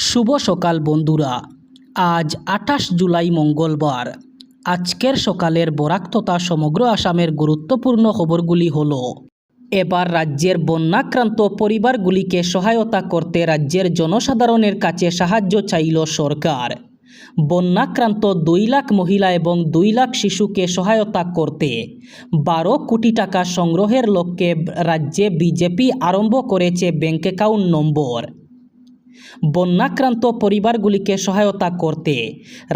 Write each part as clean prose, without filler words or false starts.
শুভ সকাল বন্ধুরা। আজ ২৮ জুলাই মঙ্গলবার। আজকের সকালের বরাক তথা সমগ্র আসামের গুরুত্বপূর্ণ খবরগুলি হলো: এবার রাজ্যের বন্যাক্রান্ত পরিবারগুলিকে সহায়তা করতে রাজ্যের জনসাধারণের কাছে সাহায্য চাইল সরকার। বন্যাক্রান্ত ২ লাখ মহিলা এবং ২ লাখ শিশুকে সহায়তা করতে ১২ কোটি টাকা সংগ্রহের লক্ষ্যে রাজ্যে বিজেপি আরম্ভ করেছে ব্যাংক অ্যাকাউন্ট নম্বর। বন্যাক্রান্ত পরিবারগুলিকে সহায়তা করতে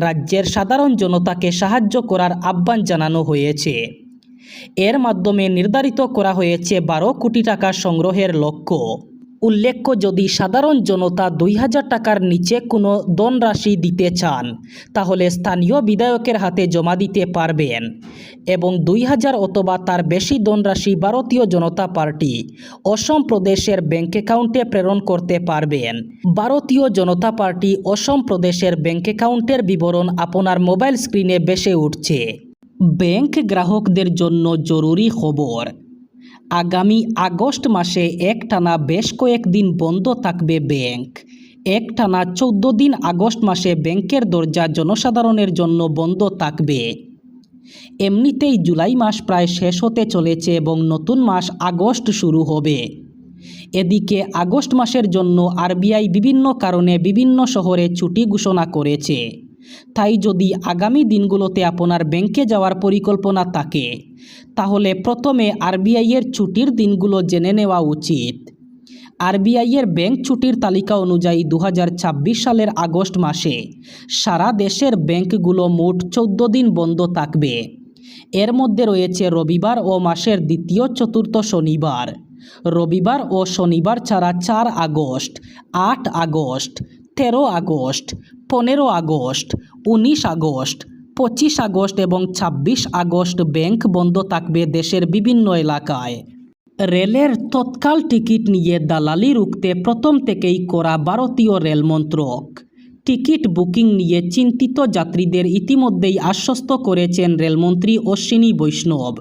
রাজ্যের সাধারণ জনতাকে সাহায্য করার আহ্বান জানানো হয়েছে। এর মাধ্যমে নির্ধারিত করা হয়েছে ১২ কোটি টাকা সংগ্রহের লক্ষ্য। উল্লেখ্য, যদি সাধারণ জনতা ২,০০০ টাকার নিচে কোনো ধনরাশি দিতে চান তাহলে স্থানীয় বিধায়কের হাতে জমা দিতে পারবেন এবং ২,০০০ অথবা তার বেশি ধনরাশি ভারতীয় জনতা পার্টি অসম প্রদেশের ব্যাংক অ্যাকাউন্টে প্রেরণ করতে পারবেন। ভারতীয় জনতা পার্টি অসম প্রদেশের ব্যাংক অ্যাকাউন্টের বিবরণ আপনার মোবাইল স্ক্রিনে ভেসে উঠছে। ব্যাংক গ্রাহকদের জন্য জরুরি খবর: আগামী আগস্ট মাসে একটানা বেশ কয়েকদিন বন্ধ থাকবে ব্যাংক। একটানা ১৪ দিন আগস্ট মাসে ব্যাংকের দরজা জনসাধারণের জন্য বন্ধ থাকবে। এমনিতেই জুলাই মাস প্রায় শেষ হতে চলেছে এবং নতুন মাস আগস্ট শুরু হবে। এদিকে আগস্ট মাসের জন্য আরবিআই বিভিন্ন কারণে বিভিন্ন শহরে ছুটি ঘোষণা করেছে। তাই যদি আগামী দিনগুলোতে আপনার ব্যাংকে যাওয়ার পরিকল্পনা থাকে তাহলে প্রথমে আরবিআইয়ের ছুটির দিনগুলো জেনে নেওয়া উচিত। আরবিআইয়ের ব্যাংক ছুটির তালিকা অনুযায়ী ২০২৬ সালের আগস্ট মাসে সারা দেশের ব্যাংকগুলো মোট ১৪ দিন বন্ধ থাকবে। এর মধ্যে রয়েছে রবিবার ও মাসের দ্বিতীয় চতুর্থ শনিবার। রবিবার ও শনিবার ছাড়া ৪ August, ৮ August, ১৩ August, ১৫ August, ১৯ August, ২৫ August এবং ২৬ আগস্ট ব্যাংক বন্ধ থাকবে দেশের বিভিন্ন এলাকায়। রেলের তৎকাল টিকিট নিয়ে দালালি রুখতে প্রথম থেকেই করা ভারতীয় রেল মন্ত্রক। টিকিট বুকিং নিয়ে চিন্তিত যাত্রীদের ইতিমধ্যেই আশ্বস্ত করেছেন রেলমন্ত্রী অশ্বিনী বৈষ্ণব।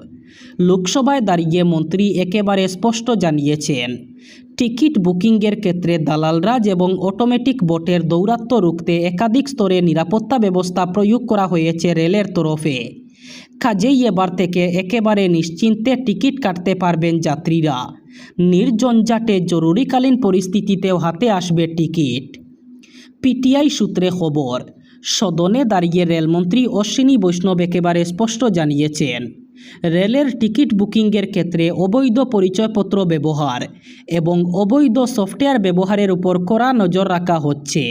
লোকসভায় দাঁড়িয়ে মন্ত্রী একেবারে স্পষ্ট জানিয়েছেন, টিকিট বুকিংয়ের ক্ষেত্রে দালালরাজ এবং অটোমেটিক বটের দৌরাত্ম্য রুখতে একাধিক স্তরে নিরাপত্তা ব্যবস্থা প্রয়োগ করা হয়েছে রেলের তরফে। কাজেই এবার থেকে একেবারে নিশ্চিন্তে টিকিট কাটতে পারবেন যাত্রীরা। নির্ঝঞ্ঝাটে জরুরিকালীন পরিস্থিতিতেও হাতে আসবে টিকিট। পিটিআই সূত্রে খবর, সদনে দাঁড়িয়ে রেলমন্ত্রী অশ্বিনী বৈষ্ণব একেবারে স্পষ্ট জানিয়েছেন, রেলের টিকিট বুকিংয়ের ক্ষেত্রে অবৈধ পরিচয়পত্র ব্যবহার এবং অবৈধ সফটওয়্যার ব্যবহারের উপর কড়া নজর রাখা হচ্ছে।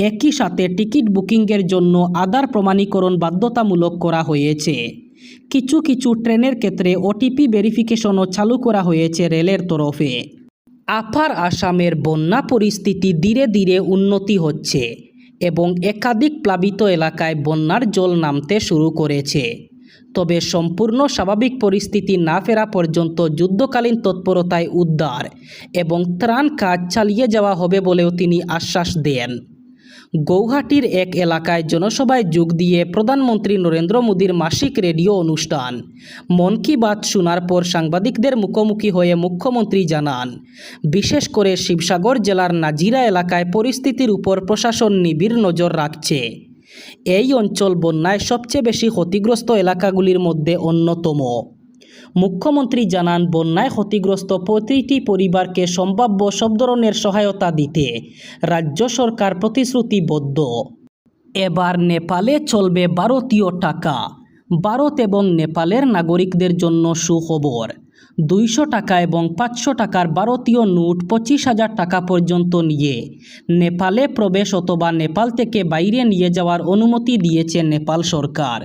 একই সাথে টিকিট বুকিংয়ের জন্য আধার প্রমাণীকরণ বাধ্যতামূলক করা হয়েছে। কিছু কিছু ট্রেনের ক্ষেত্রে ওটিপি ভেরিফিকেশনও চালু করা হয়েছে রেলের তরফে। আপার আসামের বন্যা পরিস্থিতি ধীরে ধীরে উন্নতি হচ্ছে এবং একাধিক প্লাবিত এলাকায় বন্যার জল নামতে শুরু করেছে। তবে সম্পূর্ণ স্বাভাবিক পরিস্থিতি না ফেরা পর্যন্ত যুদ্ধকালীন তৎপরতায় উদ্ধার এবং ত্রাণ কাজ চালিয়ে যাওয়া হবে বলেও তিনি আশ্বাস দেন। গৌহাটির এক এলাকায় জনসভায় যোগ দিয়ে প্রধানমন্ত্রী নরেন্দ্র মোদীর মাসিক রেডিও অনুষ্ঠান মন কি বাত শোনার পর সাংবাদিকদের মুখোমুখি হয়ে মুখ্যমন্ত্রী জানান, বিশেষ করে শিবসাগর জেলার নাজিরা এলাকায় পরিস্থিতির উপর প্রশাসন নিবিড় নজর রাখছে। এই অঞ্চল বন্যায় সবচেয়ে বেশি ক্ষতিগ্রস্ত এলাকাগুলির মধ্যে অন্যতম। মুখ্যমন্ত্রী জানান, বন্যায় ক্ষতিগ্রস্ত প্রতিটি পরিবারকে সম্ভাব্য সব ধরনের সহায়তা দিতে রাজ্য সরকার প্রতিশ্রুতিবদ্ধ। এবার নেপালে চলবে ভারতীয় টাকা। ভারত এবং নেপালের নাগরিকদের জন্য সুখবর। ২০০ টাকা এবং ৫০০ টাকার ভারতীয় নোট ২৫,০০০ টাকা পর্যন্ত নিয়ে নেপালে প্রবেশ অথবা নেপাল থেকে বাইরে নিয়ে যাওয়ার অনুমতি দিয়েছে নেপাল সরকার।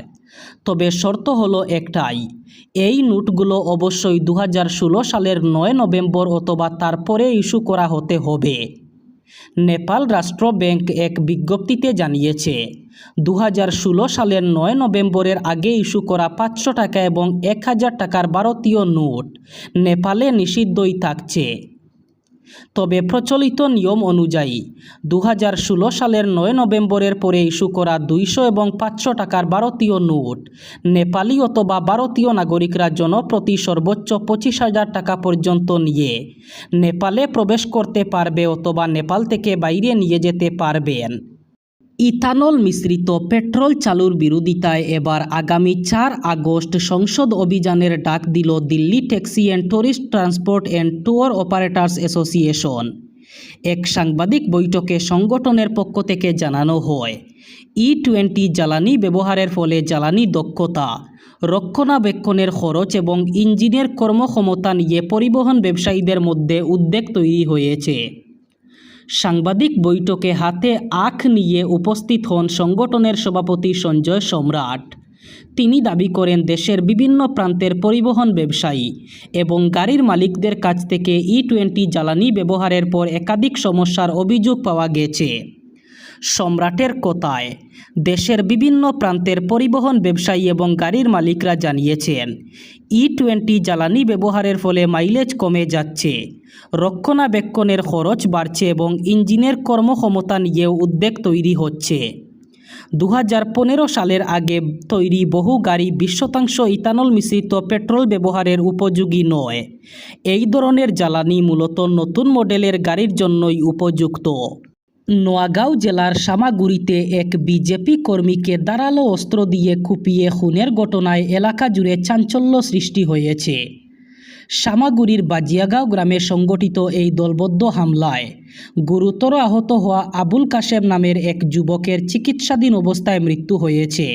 তবে শর্ত হলো একটাই, এই নোটগুলো অবশ্যই ২০১৬ সালের ৯ নভেম্বর অথবা তারপরে ইস্যু করা হতে হবে। নেপাল রাষ্ট্র ব্যাংক এক বিজ্ঞপ্তিতে জানিয়েছে, ২০১৬ সালের ৯ নভেম্বরের আগে ইস্যু করা ৫০০ টাকা এবং ১,০০০ টাকার ভারতীয় নোট নেপালে নিষিদ্ধই থাকছে। তবে প্রচলিত নিয়ম অনুযায়ী 2016 সালের 9 নভেম্বরের পরে ইস্যু করা 200 এবং 500 টাকার ভারতীয় নোট নেপালি অথবা ভারতীয় নাগরিকরা জনপ্রতি সর্বোচ্চ 25,000 টাকা পর্যন্ত নিয়ে নেপালে প্রবেশ করতে পারবে অথবা নেপাল থেকে বাইরে নিয়ে যেতে পারবেন। ইথানল মিশ্রিত পেট্রোল চালুর বিরোধিতায় এবার আগামী 4 আগস্ট সংসদ অভিযানের ডাক দিল Delhi taxi and tourist transport and tour operators association. এক সাংবাদিক বৈঠকে সংগঠনের পক্ষ থেকে জানানো হয়, E20 জ্বালানি ব্যবহারের ফলে জ্বালানি দক্ষতা, রক্ষণাবেক্ষণের খরচ এবং ইঞ্জিনের কর্মক্ষমতা নিয়ে পরিবহন ব্যবসায়ীদের মধ্যে উদ্বেগ তৈরি হয়েছে। সাংবাদিক বৈঠকে হাতে আখ নিয়ে উপস্থিত হন সংগঠনের সভাপতি সঞ্জয় সম্রাট। তিনি দাবি করেন, দেশের বিভিন্ন প্রান্তের পরিবহন ব্যবসায়ী এবং গাড়ির মালিকদের কাছ থেকে E20 জ্বালানি ব্যবহারের পর একাধিক সমস্যার অভিযোগ পাওয়া গেছে। সম্রাটের কথায়, দেশের বিভিন্ন প্রান্তের পরিবহন ব্যবসায়ী এবং গাড়ির মালিকরা জানিয়েছেন, E20 জ্বালানি ব্যবহারের ফলে মাইলেজ কমে যাচ্ছে, রক্ষণাবেক্ষণের খরচ বাড়ছে এবং ইঞ্জিনের কর্মক্ষমতা নিয়েও উদ্বেগ তৈরি হচ্ছে। 2015 সালের আগে তৈরি বহু গাড়ি 20% ইথানল মিশ্রিত পেট্রোল ব্যবহারের উপযোগী নয়। এই ধরনের জ্বালানি মূলত নতুন মডেলের গাড়ির জন্যই উপযুক্ত। নোয়াগাঁও জেলার সামাগুড়িতে এক বিজেপি কর্মীকে ধারালো অস্ত্র দিয়ে কুপিয়ে খুনের ঘটনায় এলাকা জুড়ে চাঞ্চল্য সৃষ্টি হয়েছে। সামাগুড়ির বাজিয়াগাঁও গ্রামে সংগঠিত এই দলবদ্ধ হামলায় গুরুতর আহত হওয়া আবুল কাশেম নামের এক যুবকের চিকিৎসাধীন অবস্থায় মৃত্যু হয়েছে।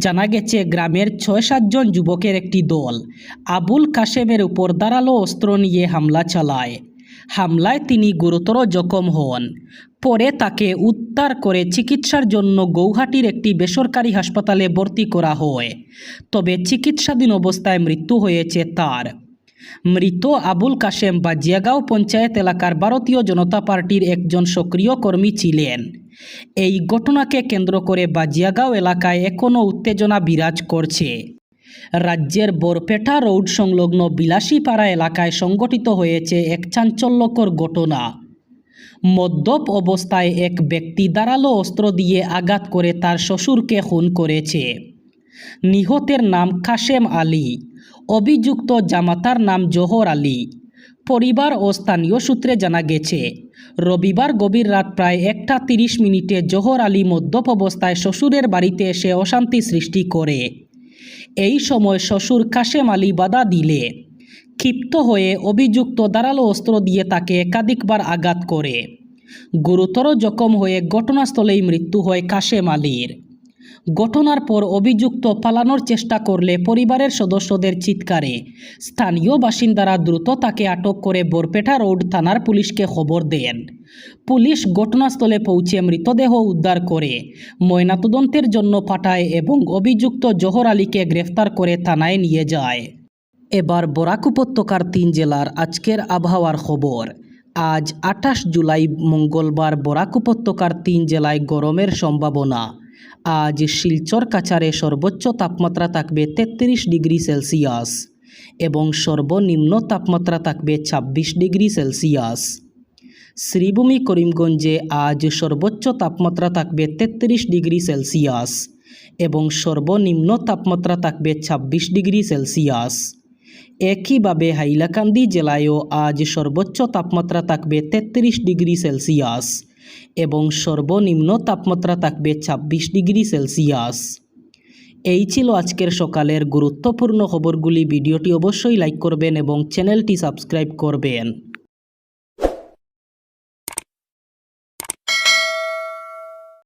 জানা গেছে, গ্রামের 6-7 জন যুবকের একটি দল আবুল কাশেমের উপর ধারালো অস্ত্র নিয়ে হামলা চালায়। হামলায় তিনি গুরুতর জখম হন। পরে তাকে উদ্ধার করে চিকিৎসার জন্য গৌহাটির একটি বেসরকারি হাসপাতালে ভর্তি করা হয়, তবে চিকিৎসাধীন অবস্থায় মৃত্যু হয়েছে তার। মৃত আবুল কাশেম বাজিয়াগাঁও পঞ্চায়েত এলাকার ভারতীয় জনতা পার্টির একজন সক্রিয় কর্মী ছিলেন। এই ঘটনাকে কেন্দ্র করে বাজিয়াগাঁও এলাকায় এখনও উত্তেজনা বিরাজ করছে। রাজ্যের বরপেটা রোড সংলগ্ন বিলাসীপাড়া এলাকায় সংঘটিত হয়েছে এক চাঞ্চল্যকর ঘটনা। মদ্যপ অবস্থায় এক ব্যক্তি ধারালো অস্ত্র দিয়ে আঘাত করে তার শ্বশুরকে খুন করেছে। নিহতের নাম কাশেম আলী, অভিযুক্ত জামাতার নাম জোহর আলী। পরিবার ও স্থানীয় সূত্রে জানা গেছে, রবিবার গভীর রাত প্রায় 1টা 30 মিনিটে জোহর আলী মদ্যপ অবস্থায় শ্বশুরের বাড়িতে এসে অশান্তি সৃষ্টি করে। এই সময় শ্বশুর কাশেম আলী বাধা দিলে ক্ষিপ্ত হয়ে অভিযুক্ত ধারালো অস্ত্র দিয়ে তাকে একাধিকবার আঘাত করে। গুরুতর জখম হয়ে ঘটনাস্থলেই মৃত্যু হয় কাশেম আলীর। ঘটনার পর অভিযুক্ত পালানোর চেষ্টা করলে পরিবারের সদস্যদের চিৎকারে স্থানীয় বাসিন্দারা দ্রুত তাকে আটক করে বরপেটা রোড থানার পুলিশকে খবর দেন। পুলিশ ঘটনাস্থলে পৌঁছে মৃতদেহ উদ্ধার করে ময়নাতদন্তের জন্য পাঠায় এবং অভিযুক্ত জোহর আলীকে গ্রেফতার করে থানায় নিয়ে যায়। এবার বরাক উপত্যকার 3 জেলার আজকের আবহাওয়ার খবর। আজ 28 জুলাই মঙ্গলবার বরাক উপত্যকার 3 জেলায় গরমের সম্ভাবনা। আজ শিলচর কাছাড়ে সর্বোচ্চ তাপমাত্রা থাকবে 33 ডিগ্রি সেলসিয়াস এবং সর্বনিম্ন তাপমাত্রা থাকবে 26 ডিগ্রি সেলসিয়াস। শ্রীভূমি করিমগঞ্জে আজ সর্বোচ্চ তাপমাত্রা থাকবে 33 ডিগ্রি সেলসিয়াস এবং সর্বনিম্ন তাপমাত্রা থাকবে 26 ডিগ্রি সেলসিয়াস। একইভাবে হাইলাকান্দি জেলায়ও আজ সর্বোচ্চ তাপমাত্রা থাকবে 33 ডিগ্রি সেলসিয়াস এবং সর্বনিম্ন তাপমাত্রা থাকবে 26 ডিগ্রি সেলসিয়াস। এই ছিল আজকের সকালের গুরুত্বপূর্ণ খবরগুলি। ভিডিওটি অবশ্যই লাইক করবেন এবং চ্যানেলটি সাবস্ক্রাইব করবেন।